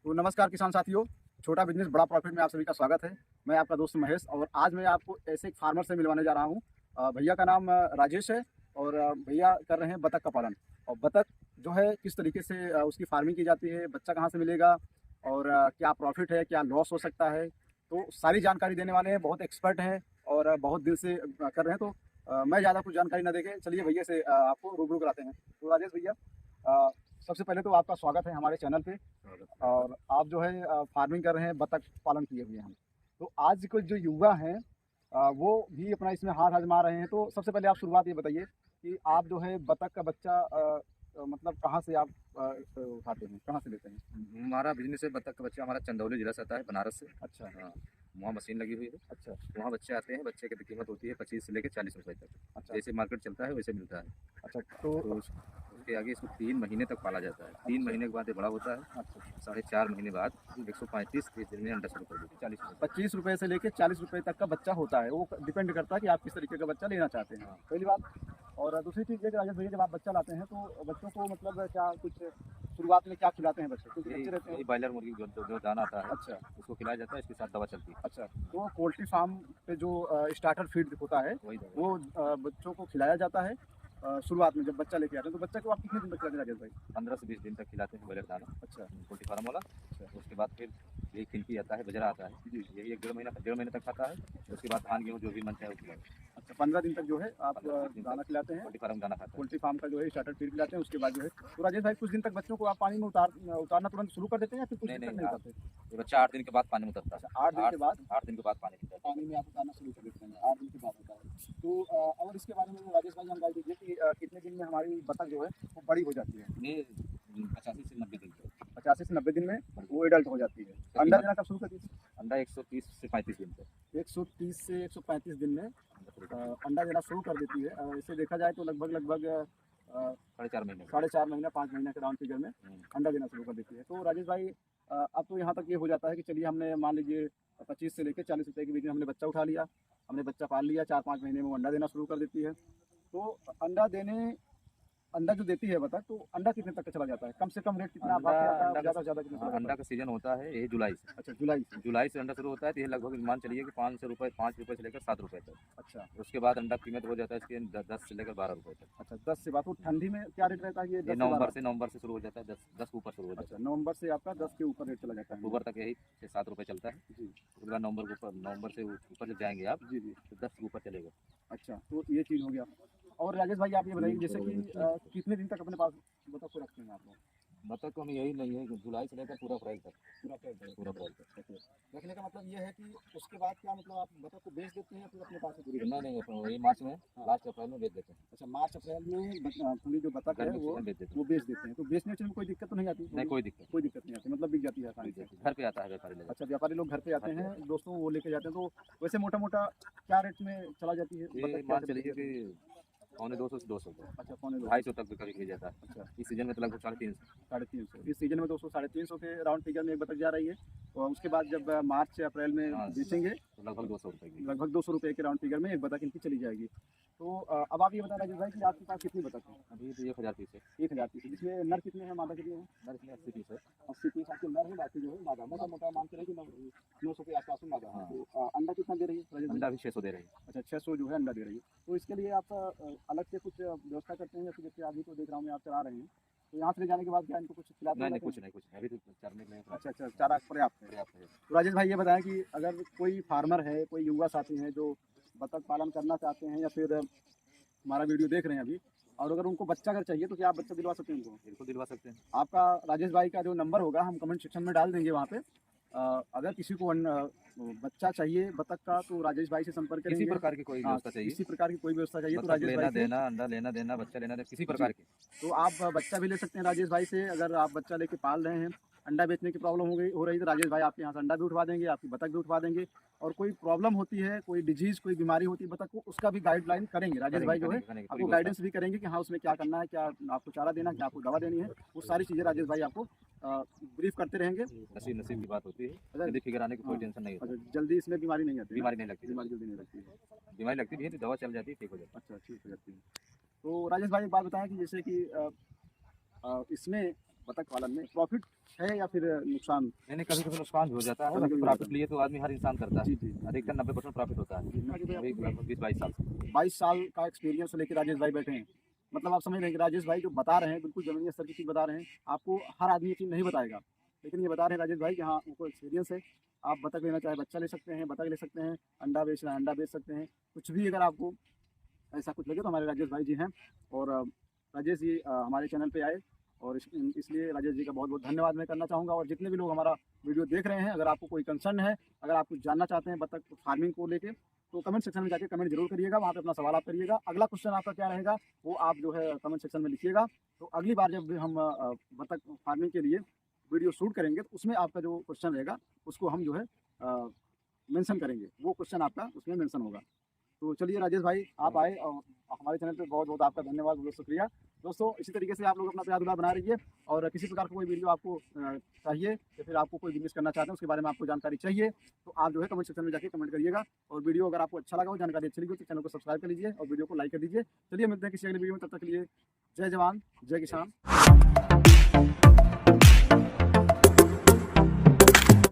तो नमस्कार किसान साथियों, छोटा बिजनेस बड़ा प्रॉफिट में आप सभी का स्वागत है। मैं आपका दोस्त महेश और आज मैं आपको ऐसे एक फार्मर से मिलवाने जा रहा हूँ। भैया का नाम राजेश है और भैया कर रहे हैं बतख का पालन। और बतख जो है किस तरीके से उसकी फार्मिंग की जाती है, बच्चा कहाँ से मिलेगा और क्या प्रॉफिट है, क्या लॉस हो सकता है, तो सारी जानकारी देने वाले हैं। बहुत एक्सपर्ट हैं और बहुत दिन से कर रहे हैं। तो मैं ज़्यादा कुछ जानकारी ना देके चलिए भैया से आपको रूबरू कराते हैं। तो राजेश भैया, अ, सबसे पहले तो आपका स्वागत है हमारे चैनल पे। और आप जो है फार्मिंग कर रहे हैं, बतख पालन किए हुए हैं। तो आज के जो युवा हैं वो भी अपना इसमें हाथ आजमा रहे हैं। तो सबसे पहले आप शुरुआत ये बताइए कि आप जो है बतख का बच्चा मतलब कहाँ से आप उठाते हैं, कहाँ से लेते हैं? हमारा बिजनेस है बतख का बच्चा। हमारा चंदौली जिला से आता है, बनारस से। अच्छा। हाँ, वहाँ मशीन लगी हुई है। अच्छा। वहाँ बच्चे आते हैं। बच्चे की कीमत होती है 25 से लेकर 40 रुपए तक। अच्छा। जैसे मार्केट चलता है वैसे मिलता है। अच्छा। तो तो उसके आगे इसको 3 महीने तक पाला जाता है। 3 अच्छा। महीने के बाद ये बड़ा होता है। अच्छा। 4.5 महीने बाद 135 दिन में अंडा शुरू कर देती है, 40 रुपये। 25 रुपए से लेके 40 रुपए तक का बच्चा होता है। वो डिपेंड करता है कि आप किस तरीके का बच्चा लेना चाहते हैं, हाँ, पहली बात। और दूसरी चीज़ ये कि राजेश भैया, जब आप बच्चा लाते हैं तो बच्चों को मतलब क्या कुछ शुरुआत में क्या खिलाते हैं बच्चे, क्योंकि यही बच्चे रहते हैं? यही ब्रॉयलर मुर्गी जो दाना आता है अच्छा। उसको खिलाया जाता है। इसके साथ दवा चलती है। अच्छा। तो पोल्ट्री फार्म पे जो स्टार्टर फीड होता है वही दवा वो बच्चों को खिलाया जाता है शुरुआत में जब बच्चा लेके आते हैं। तो बच्चा को आप कितने दिन तक खिलाते हैं राजेश भाई? 15 से 20 दिन तक खिलाते हैं ब्रॉयलर दाना, अच्छा। पोल्ट्री फार्म वाला। अच्छा। उसके बाद फिर यही खिलकी आता है, बजरा आता है। जी। यही 1 डेढ़ महीने तक खाता है। उसके बाद धान गेहूँ जो भी मन चाहे वो खिलाए। अच्छा, 15 दिन तक जो है आप 15 दिन दाना तक खिलाते हैं, पोल्ट्री फार्म दाना खाता है। पोल्ट्री फार्म का जो है स्टार्टर फीड खिलाते हैं। उसके बाद जो है तो राजेश भाई, कुछ दिन तक बच्चों को आप पानी में उतारना तुरंत शुरू कर देते हैं या फिर कुछ नहीं दिन तक नहीं, नहीं उतारते? ये बच्चा 8 दिन के बाद पानी में उतरता है। अच्छा, 8 दिन के बाद 8 दिन के बाद पानी में उतरता पानी में आप उतारना शुरू कर देते हैं, 8 दिन के बाद होता है। तो और इसके बारे में राजेश भाई जानकारी दीजिए कि कितने दिन में हमारी बतख जो है वो बड़ी हो जाती है? है। ये 85 से 90 दिन तक 85 से 90 दिन में वो एडल्ट हो जाती है। अंडा देना कब शुरू करती है? अंडा 130 से 35 दिन तक 130 से 135 दिन में अंडा शुरू करता है। अंडा देना शुरू कर देती है। इसे देखा जाए तो लगभग लगभग 4.5 महीने में। 4.5 महीना 5 महीने के राउंड फिगर में हम्म, अंडा देना शुरू कर देती है। तो राजेश भाई, अब तो यहाँ तक ये हो जाता है कि चलिए हमने मान लीजिए 25 से लेकर 40 रुपए के बीच में हमने बच्चा उठा लिया, हमने बच्चा पाल लिया, 4-5 महीने में वो अंडा देना शुरू कर देती है। तो अंडा देने अंडा जो देती है बतख, तो अंडा कितने तक का चला जाता है? कम से कम रेट कितना आप अंडा आपके आता है, अंडा ज़्यादा का से ज़्यादा कितना चला हाँ, जाता अंडा है? का सीजन होता है यही जुलाई से। अच्छा, जुलाई से। जुलाई से अंडा शुरू होता है, तो ये लगभग मान चलिए कि 500 रुपये 5 रुपये से लेकर 7 रुपये तक। अच्छा। उसके बाद अंडा कीमत हो जाता है इसके 10 से लेकर 12 रुपये तक। अच्छा, 10 से बात, तो ठंडी में क्या रेट रहता है ये, ये 10 से 12? नवंबर से शुरू हो जाता है, 10 के ऊपर शुरू हो जाता अच्छा, है। नवंबर से आपका 10 के ऊपर रेट चला जाता है। अक्टूबर तक यही 6-7 रुपये चलता है। जी। उसके बाद नवंबर से ऊपर जब जाएंगे आप जी। जी। तो 10 के ऊपर चलेगा। अच्छा, तो ये चीज़ हो गया। और राजेश भाई, आप ये बताइए जैसे कि कितने दिन तक अपने पास बतख को रखते हैं आप लोग? बतख को हम यही नहीं है कि जुलाई से लेकर पूरा अप्रैल तक। पूरा अप्रैल तक? पूरा अप्रैल तक ओके। रखने का मतलब ये है कि उसके बाद क्या मतलब आप बतख को बेच देते हैं या फिर अपने पास ही पूरी नहीं रखते हैं? नहीं, अपना वही मार्च में, लास्ट अप्रैल में बेच देते हैं। अच्छा, मार्च अप्रैल में पूरी जो बतख है गर्मी के वो सीजन बेच देते वो बेच देते हैं। तो बेचने में कोई दिक्कत तो नहीं आती? हैं। नहीं, कोई दिक्कत कोई दिक्कत नहीं आती, मतलब बिक जाती है आसानी से? नहीं। घर पे आता है व्यापारी ले जाता अच्छा, व्यापारी लोग घर पे आते घर पे हैं दोस्तों, वो लेके जाते हैं। तो वैसे मोटा मोटा क्या रेट में चला जाती है है। ये बतख, क्या मान रेट चलिए में? कि 250 से 200 तक, अच्छा, पौने 200। 250 तक भी कभी मिल जाता है। अच्छा, इस सीजन में तो लगभग 350। 350। इस सीजन में 200 350 के राउंड फिगर में एक बतख जा रही है। और उसके बाद जब मार्च से अप्रैल में हाँ, बेचेंगे तो लगभग 200 रुपये की। लगभग 200 रुपये के राउंड फिगर में एक बतख इनकी चली जाएगी। तो अब आप ये बता राजेश भाई कि आपके पास कितनी बतख है? अभी तो 1000 पीस है। 1000 पीस। जिसमें नर कितने हैं, मादा कितने हैं? नर इसमें 80 पीस है। 80 पीस आपके नर हैं, बाकी जो है मादा। मोटा मोटा मान के रहे कि 900 के आसपास में मादा है। हाँ। तो अंडा कितना दे रही है राजेश भाई? अंडा भी 600 दे रही है। अच्छा, 600 जो है अंडा दे रही है। तो इसके लिए आप अलग से कुछ व्यवस्था करते हैं या फिर जैसे अभी तो देख रहा हूँ मैं आप चला रहे हैं, तो यहाँ से ले जाने के बाद क्या इनको कुछ खिलाते नहीं नहीं, हैं? कुछ नहीं कुछ नहीं, अभी तो चरने के लिए अच्छा अच्छा, चारा पर्याप्त है। पर्याप्त है। तो राजेश भाई, ये बताएं कि अगर कोई फार्मर है, कोई युवा साथी हैं जो बतख पालन करना चाहते हैं या फिर हमारा वीडियो देख रहे हैं अभी, और अगर उनको बच्चा अगर चाहिए तो क्या आप बच्चा दिलवा सकते हैं उनको? बिल्कुल दिलवा सकते हैं। आपका राजेश भाई का जो नंबर होगा हम कमेंट सेक्शन में डाल देंगे वहाँ पे। अगर किसी को बच्चा चाहिए बतख का तो राजेश भाई से संपर्क किसी करेंगे। प्रकार की कोई हाँ, व्यवस्था चाहिए, किसी प्रकार की कोई व्यवस्था चाहिए तो बतख राजेश लेना भाई से। देना, अंडा लेना देना, बच्चा लेना देना, किसी प्रकार की। तो आप बच्चा भी ले सकते हैं राजेश भाई से। अगर आप बच्चा लेके पाल रहे हैं, अंडा बेचने की प्रॉब्लम हो रही तो राजेश भाई आपके यहाँ से अंडा भी उठवा देंगे, आपकी बतख भी उठवा देंगे। और कोई प्रॉब्लम होती है, कोई डिजीज, कोई बीमारी होती है बतख को, उसका भी गाइडलाइन करेंगे राजेश भाई जो है। आपको गाइडेंस भी करेंगे कि हाँ उसमें क्या करना है, क्या आपको चारा देना है, क्या आपको दवा देनी है, वो सारी चीज़ें राजेश भाई आपको ब्रीफ करते रहेंगे। नसीब नसीब की बात होती है। अच्छा। जल्दी फिगर आने की कोई हाँ। टेंशन नहीं होती। अच्छा, जल्दी इसमें बीमारी नहीं आती है? बीमारी नहीं लगती। बीमारी जल्दी नहीं लगती है। बीमारी लगती भी है तो दवा चल जाती है, ठीक हो जाती अच्छा, ठीक हो जाती है। तो राजेश भाई एक बात बताएं कि जैसे कि इसमें बतख पालन में प्रॉफिट है या फिर नुकसान? यानी कभी कभी नुकसान भी हो जाता है, कभी-कभी प्रॉफिट होता है। लिए तो आदमी हर इंसान करता जी, है। जी। अधिकतर 90% प्रॉफिट होता है। अभी लगभग 20-22 साल से। 22 साल का एक्सपीरियंस लेके राजेश भाई बैठे हैं। मतलब आप समझ रहे हैं कि राजेश भाई जो बता रहे हैं बिल्कुल ज़मीनी स्तर की चीज़ बता रहे हैं। आपको हर आदमी ये चीज़ नहीं बताएगा। लेकिन ये बता रहे हैं राजेश भाई कि हाँ, उनको एक्सपीरियंस है। आप बतख लेना चाहे बच्चा ले सकते हैं, बतख ले सकते हैं, अंडा बेचना है अंडा बेच सकते हैं। कुछ भी अगर आपको ऐसा कुछ लगे तो हमारे राजेश भाई जी हैं। और राजेश जी हमारे चैनल पे आए और इसलिए राजेश जी का बहुत-बहुत धन्यवाद मैं करना चाहूँगा। और जितने भी लोग हमारा वीडियो देख रहे हैं, अगर आपको कोई कंसर्न है, अगर आप कुछ जानना चाहते हैं बतख फार्मिंग को लेके, तो कमेंट सेक्शन में जाके कमेंट ज़रूर करिएगा, वहाँ पे अपना सवाल आप करिएगा। अगला क्वेश्चन आपका क्या रहेगा, वो आप जो है कमेंट सेक्शन में लिखिएगा। तो अगली बार जब भी हम बतख फार्मिंग के लिए वीडियो शूट करेंगे, तो उसमें आपका जो क्वेश्चन रहेगा, उसको हम जो है मेंशन करेंगे। वो क्वेश्चन आपका उसमें मेंशन होगा। तो चलिए राजेश भाई आप आए और हमारे चैनल पे बहुत-बहुत आपका धन्यवाद, बहुत शुक्रिया। दोस्तों इसी तरीके से आप लोग अपना प्यार-दुलार बनाए रहिए और किसी प्रकार का कोई वीडियो आपको चाहिए या फिर आपको कोई बिज़नेस करना चाहते हैं, उसके बारे में आपको जानकारी चाहिए, तो आप जो है कमेंट सेक्शन में जाके कमेंट करिएगा। और वीडियो अगर आपको अच्छा लगा हो, जानकारी अच्छी लगी हो, तो चैनल को सब्सक्राइब कर लीजिए और वीडियो को लाइक कर दीजिए। चलिए मिलते हैं किसी अगले वीडियो में, तब तक के लिए जय जवान, जय किसान।